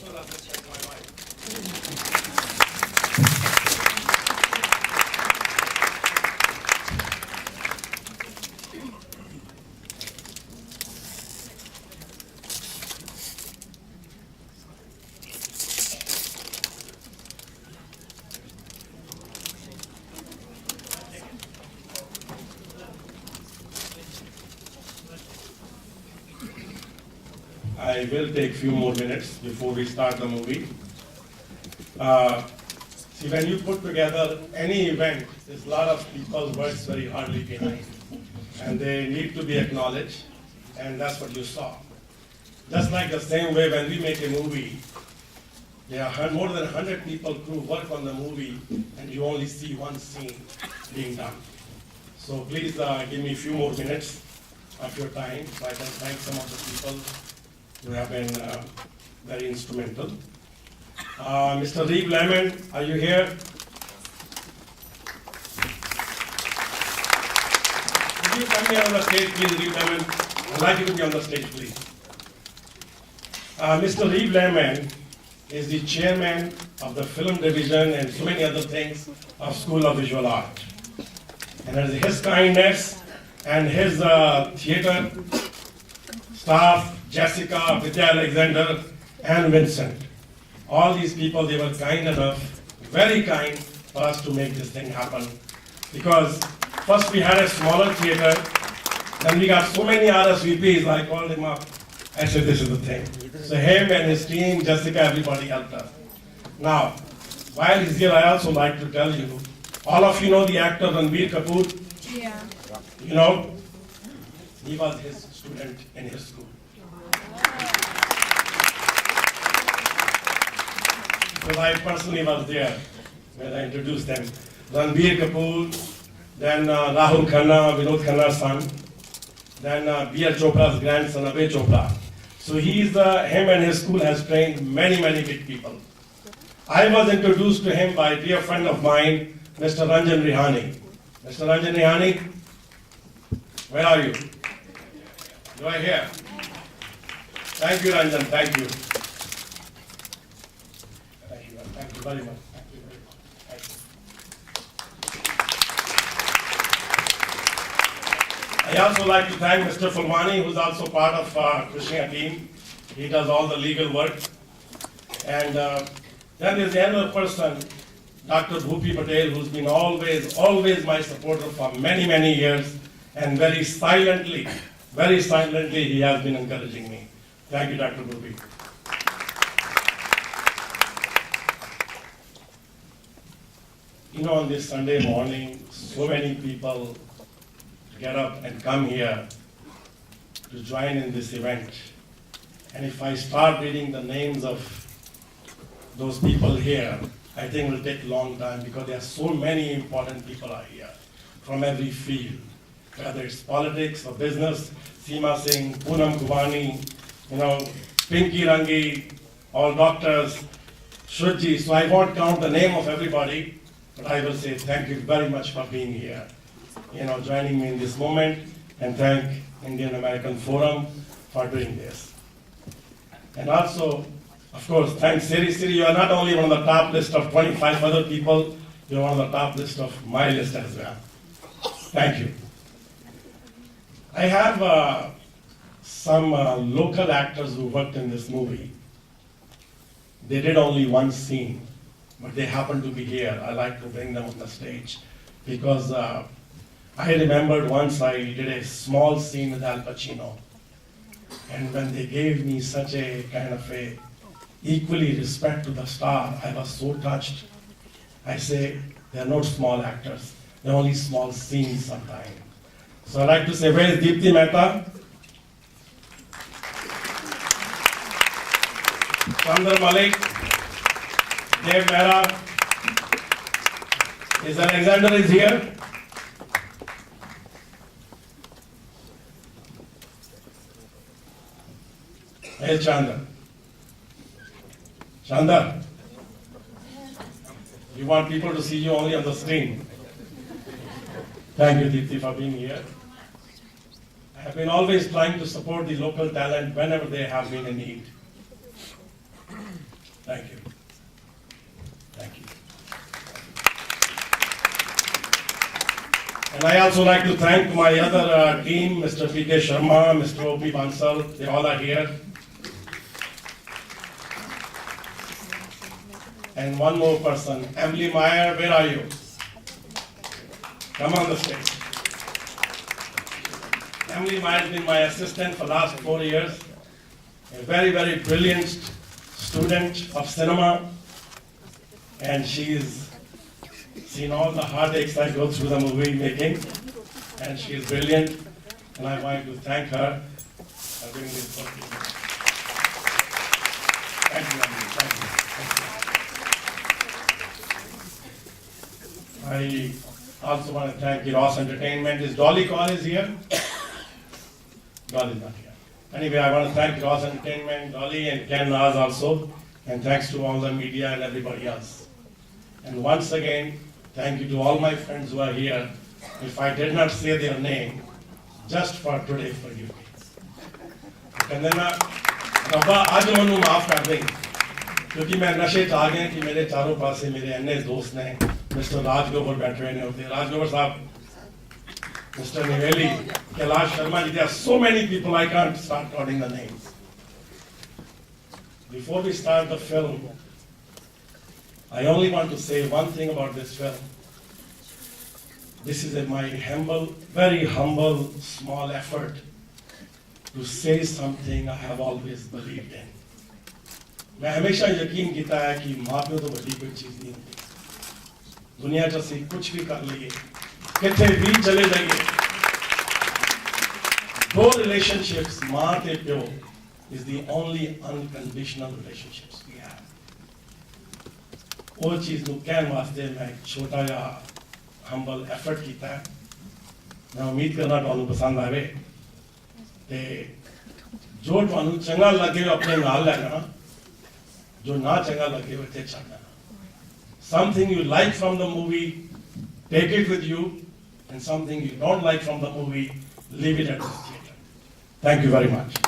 personal assistant, my wife. I will take a few more minutes before we start the movie. See, when you put together any event, there's a lot of people works very hardly behind, and they need to be acknowledged, and that's what you saw. Just like the same way when we make a movie, there are more than 100 people who work on the movie, and you only see one scene being done. So please give me a few more minutes of your time so I can thank some of the people who have been very instrumental. Mr. Reeve Lemon, are you here? Would you come here on the stage, please, Reeve Lemon? I'd like you to be on the stage, please. Mr. Reeve Lemon is the chairman of the film division and so many other things of School of Visual Art. And it is his kindness and his theater staff, Jessica, Vidya Alexander, and Vincent. All these people, they were kind enough, very kind, for us to make this thing happen. Because first we had a smaller theater, then we got so many RSVPs, I called him up. I said, this is the thing. So him and his team, Jessica, everybody helped us. Now, while he's here, I also like to tell you, all of you know the actor Ranbir Kapoor? Yeah. You know, he was his student in his school. Because I personally was there when I introduced them. Ranbir Kapoor, then Rahul Khanna, Vinod Khanna's son, then B.R. Chopra's grandson, Abhay Chopra. So him and his school has trained many, many big people. I was introduced to him by a dear friend of mine, Mr. Ranjan Rihani. Mr. Ranjan Rihani, where are you? You are here. Thank you, Ranjan. Thank you. Thank you. Thank you very much. Thank you very much. Thank you. I also like to thank Mr. Fulmani, who's also part of Khushiyaan team. He does all the legal work. And then there's another person, Dr. Bhupi Patel, who's been always my supporter for many, many years, and very silently, he has been encouraging me. Thank you, Dr. Bhupi. You know, on this Sunday morning, so many people get up and come here to join in this event. And if I start reading the names of those people here, I think it will take a long time because there are so many important people are here from every field, whether it's politics or business. Seema Singh, Poonam Kubani, you know, Pinky Rangi, all doctors, Shruji. So I won't count the name of everybody, but I will say thank you very much for being here, you know, joining me in this moment, and thank Indian American Forum for doing this. And also, of course, thanks Siri. Siri, you are not only on the top list of 25 other people, you're on the top list of my list as well. Thank you. I have some local actors who worked in this movie. They did only one scene, but they happened to be here. I like to bring them on the stage because I remembered once I did a small scene with Al Pacino. And when they gave me such a kind of a equally respect to the star, I was so touched. I say, they're not small actors. They're only small scenes sometimes. So I'd like to say, where is Deepthi Mehta? Tirlok Malik, Dev Mehra, is Alexander is here? Hey Chandra. Chandra, you want people to see you only on the screen. Thank you, Deepthi, for being here. I have been always trying to support the local talent whenever they have been in need. Thank you. Thank you. And I also like to thank my other team, Mr. P.K. Sharma, Mr. O.P. Bansal, they all are here. And one more person, Emily Meyer, where are you? Come on the stage. Emily Meyer has been my assistant for the last 4 years. A very, very brilliant student of cinema. And she's seen all the heartaches I go through the movie making. And she is brilliant. And I want to thank her for doing this for me. Thank you, Emily. Thank you. I also want to thank Ross Entertainment. Is Dolly Collins here? Dolly is not here. Anyway, I want to thank Ross Entertainment, Dolly and Ken Naz also. And thanks to all the media and everybody else. And once again, thank you to all my friends who are here. If I did not say their name, just for today, forgive me. Kandana, Rabba, aaj manu maaf kar dein. क्योंकि मैं नशे च आ गए कि मेरे चारों पास से मेरे अन्य दोस्त ने मिस्टर राजगोपाल बैठे हुए होते राजगोपाल साहब मिस्टर निवेली Kailash Sharma ji there are so many people I can't start counting the names. Before we start the film, I only want to say one thing about this film. This is my humble, very humble, small effort to say something I have always believed in. मैं हमेशा यकीन किया है कि माँ प्यो तो बड़ी कोई चीज नहीं होती दुनिया जैसे कुछ भी कर लिए कितने भी चले जाइए दो relationships माँ के प्यो is the only unconditional relationships we have वो चीज नु कहने वास्ते मैं एक छोटा या humble effort किया है मैं उम्मीद करना ਤੁਹਾਨੂੰ पसंद आवे ते जो ਤੁਹਾਨੂੰ चंगा लगे अपने नाल लेना जो ना चंगा लगे वो ते छाड़ना something you like from the movie take it with you and something you don't like from the movie leave it at the theater. Thank you very much.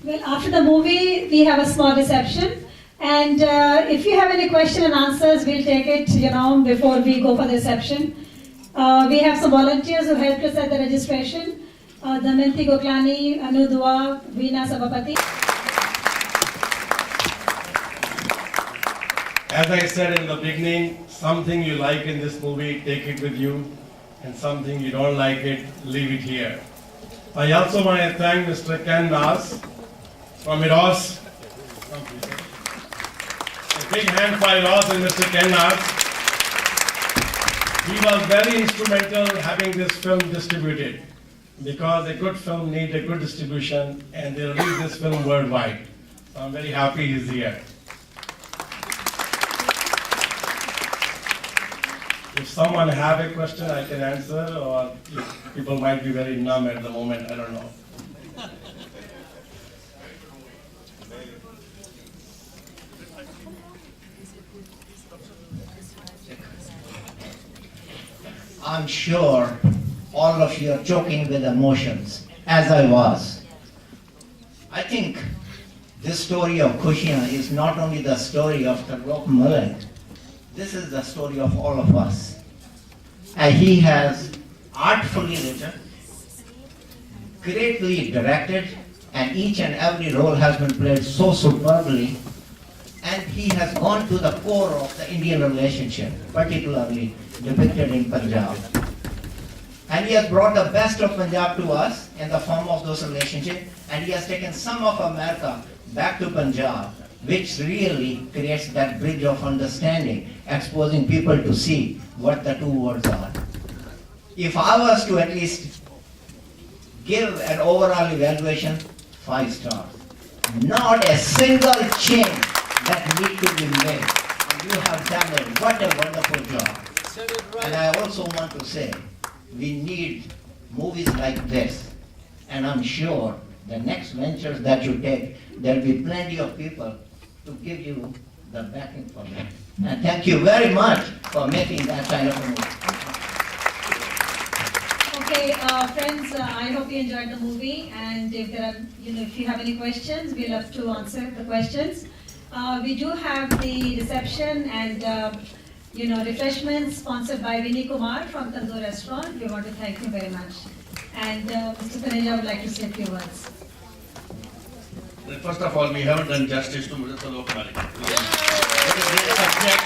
Well, after the movie we have a small reception and if you have any question and answers we'll take it before we go for the reception. We have some volunteers who helped us at the registration. Damayanti Goklani, Anu Dua, Veena Sabapati. As I said in the beginning, something you like in this movie, take it with you, and something you don't like it, leave it here. I also want to thank Mr. Ken Naz from Eros. A big hand for Eros and Mr. Ken Naz. He was very instrumental in having this film distributed because a good film needs a good distribution and they release this film worldwide. So I'm very happy he's here. If someone have a question, I can answer, or people might be very numb at the moment, I don't know. I'm sure all of you are choking with emotions, as I was. I think this story of Khushiyaan is not only the story of Tirlok Malik, this is the story of all of us. And he has artfully written, greatly directed, and each and every role has been played so superbly. And he has gone to the core of the Indian relationship, particularly depicted in Punjab. And he has brought the best of Punjab to us in the form of those relationships, and he has taken some of America back to Punjab, which really creates that bridge of understanding, exposing people to see what the two worlds are. If I was to at least give an overall evaluation, 5 stars. Not a single change that need to be made. And you have done it. What a wonderful job. And I also want to say, we need movies like this. And I'm sure the next ventures that you take, there'll be plenty of people to give you the backing for that. And thank you very much for making that kind of a movie. Okay, friends, I hope you enjoyed the movie, and if there are, if you have any questions, we love to answer the questions. We do have the reception and refreshments sponsored by Vinny Kumar from Tandoor Restaurant. We want to thank him very much. And Mr. Taneja would like to say a few words. First of all, we haven't done justice to Mr. Tirlok Malik. Very great subject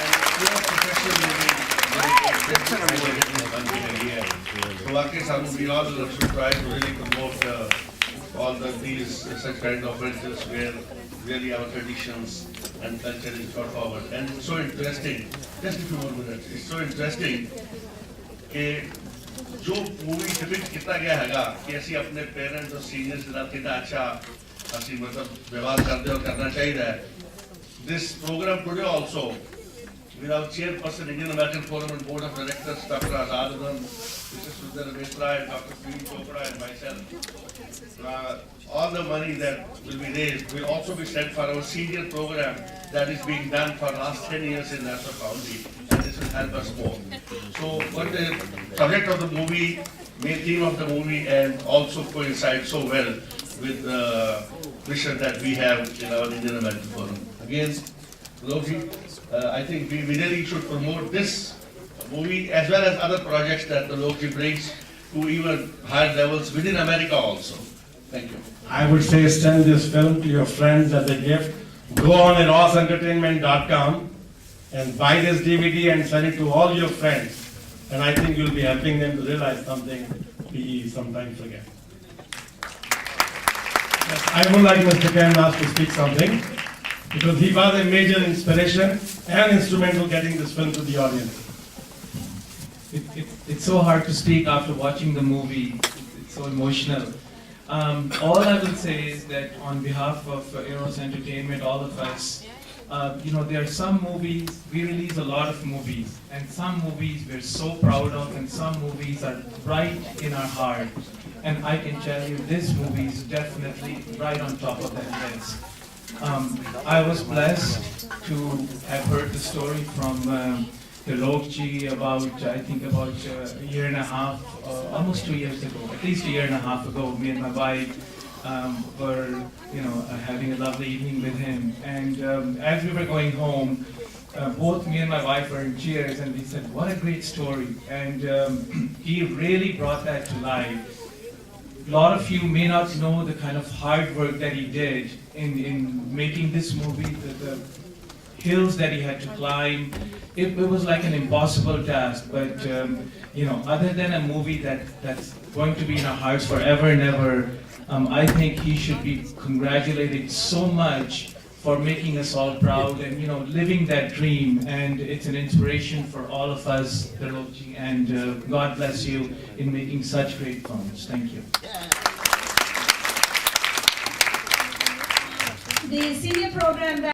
and pure professional so we all should try to really promote all these such kind of ventures where really our traditions and culture is brought forward. And it's so interesting, just a few more minutes, it's so interesting कि जो movie depict किया गया हैगा कि ऐसी अपने parents और seniors के साथ कितना अच्छा ऐसी मतलब व्यवहार करते और करना चाहिए. This program today also with our chairperson Indian American Forum and Board of Directors Dr. Azad Anand, Mr. Sundar Mishra and Dr. P. Chopra and myself. All the money that will be raised will also be sent for our senior program that is being done for last 10 years in Nassau County, and this will help us more. So, what the subject of the movie, main theme of the movie, and also coincides so well with the mission that we have in our Indian American Forum. Again, Logi, I think we really should promote this movie as well as other projects that the Logi brings to even higher levels within America also. Thank you. I would say send this film to your friends as a gift. Go on erosentertainment.com and buy this DVD and send it to all your friends. And I think you'll be helping them to realize something we sometimes forget. Yes, I would like Mr. Kandas to speak something because he was a major inspiration and instrumental getting this film to the audience. It's so hard to speak after watching the movie. It's so emotional. All I will say is that on behalf of Eros Entertainment, all of us, there are some movies, we release a lot of movies, and some movies we're so proud of, and some movies are right in our heart. And I can tell you, this movie is definitely right on top of that list. I was blessed to have heard the story from Tirlok ji about a year and a half, almost 2 years ago, at least a year and a half ago. Me and my wife were, having a lovely evening with him. And as we were going home, both me and my wife were in tears, and we said, "What a great story!" And he really brought that to life. A lot of you may not know the kind of hard work that he did in making this movie, the hills that he had to climb. It was like an impossible task, but other than a movie that's going to be in our hearts forever and ever, I think he should be congratulated so much for making us all proud and living that dream. And it's an inspiration for all of us, Tirlokji, and God bless you in making such great films. Thank you. The senior program that